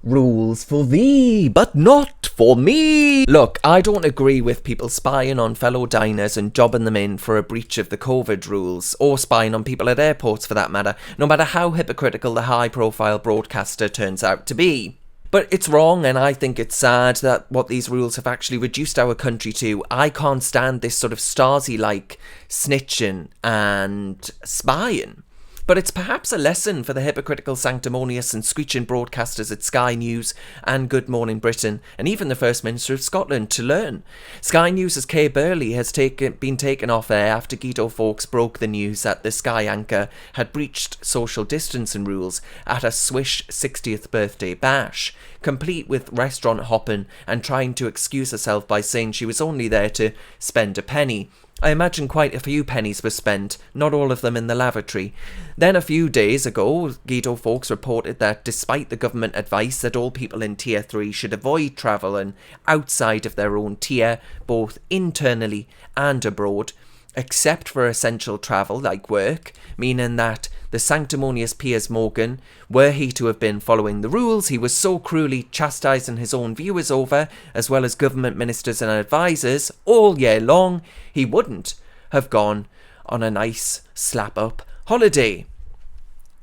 Rules for thee, but not for me. Look, I don't agree with people spying on fellow diners and jobbing them in for a breach of the COVID rules, or spying on people at airports for that matter, no matter how hypocritical the high-profile broadcaster turns out to be. But it's wrong, and I think it's sad that what these rules have actually reduced our country to. I can't stand this sort of Stasi-like snitching and spying. But it's perhaps a lesson for the hypocritical, sanctimonious and screeching broadcasters at Sky News and Good Morning Britain, and even the First Minister of Scotland, to learn. Sky News' Kay Burley has been taken off air after Guido Fawkes broke the news that the Sky anchor had breached social distancing rules at a Swish 60th birthday bash, complete with restaurant hopping and trying to excuse herself by saying she was only there to spend a penny. I imagine quite a few pennies were spent, not all of them in the lavatory. Then a few days ago, Guido Fawkes reported that despite the government advice that all people in Tier 3 should avoid travelling outside of their own tier, both internally and abroad, except for essential travel like work, meaning that the sanctimonious Piers Morgan, were he to have been following the rules he was so cruelly chastising his own viewers over, as well as government ministers and advisors, all year long, he wouldn't have gone on a nice slap-up holiday.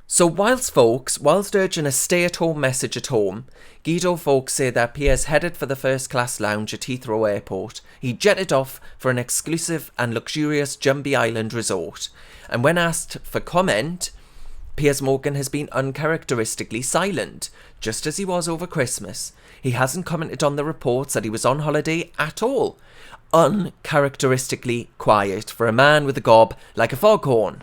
So whilst urging a stay-at-home message at home, Guido Fawkes said that Piers headed for the first-class lounge at Heathrow Airport. He jetted off for an exclusive and luxurious Jumbie Island resort. And when asked for comment, Piers Morgan has been uncharacteristically silent, just as he was over Christmas. He hasn't commented on the reports that he was on holiday at all. Uncharacteristically quiet for a man with a gob like a foghorn.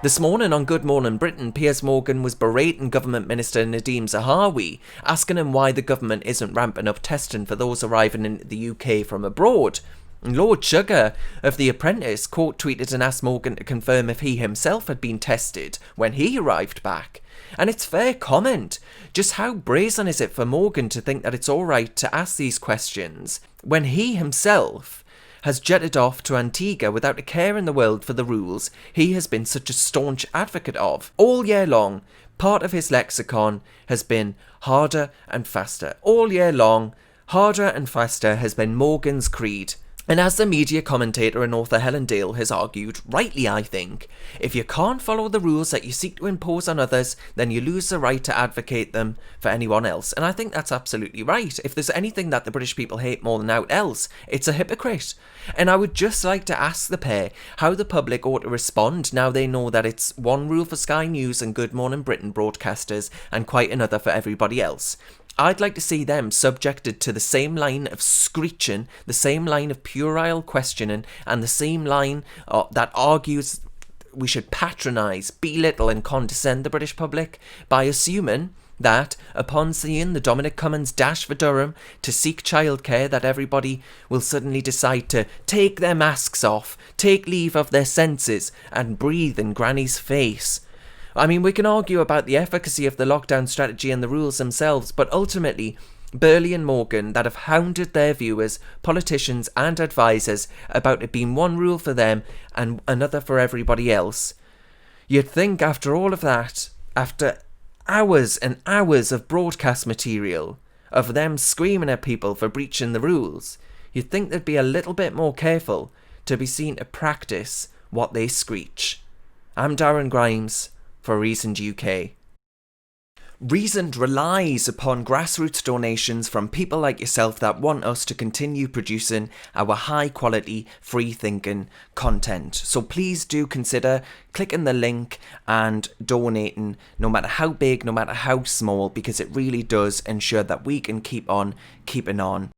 This morning on Good Morning Britain, Piers Morgan was berating Government Minister Nadhim Zahawi, asking him why the government isn't ramping up testing for those arriving in the UK from abroad. Lord Sugar of The Apprentice quote tweeted and asked Morgan to confirm if he himself had been tested when he arrived back. And it's fair comment. Just how brazen is it for Morgan to think that it's alright to ask these questions when he himself has jetted off to Antigua without a care in the world for the rules he has been such a staunch advocate of? All year long, part of his lexicon has been harder and faster. All year long, harder and faster has been Morgan's creed. And as the media commentator and author Helen Dale has argued, rightly I think, if you can't follow the rules that you seek to impose on others, then you lose the right to advocate them for anyone else. And I think that's absolutely right. If there's anything that the British people hate more than aught else, it's a hypocrite. And I would just like to ask the pair how the public ought to respond now they know that it's one rule for Sky News and Good Morning Britain broadcasters and quite another for everybody else. I'd like to see them subjected to the same line of screeching, the same line of puerile questioning, and the same line that argues we should patronise, belittle and condescend the British public by assuming that, upon seeing the Dominic Cummings dash for Durham to seek childcare, that everybody will suddenly decide to take their masks off, take leave of their senses, and breathe in Granny's face. I mean, we can argue about the efficacy of the lockdown strategy and the rules themselves, but ultimately, Burley and Morgan, that have hounded their viewers, politicians and advisors about it being one rule for them and another for everybody else, you'd think after all of that, after hours and hours of broadcast material, of them screaming at people for breaching the rules, you'd think they'd be a little bit more careful to be seen to practice what they screech. I'm Darren Grimes for Reasoned UK. Reasoned relies upon grassroots donations from people like yourself that want us to continue producing our high quality, free thinking content. So please do consider clicking the link and donating, no matter how big, no matter how small, because it really does ensure that we can keep on keeping on.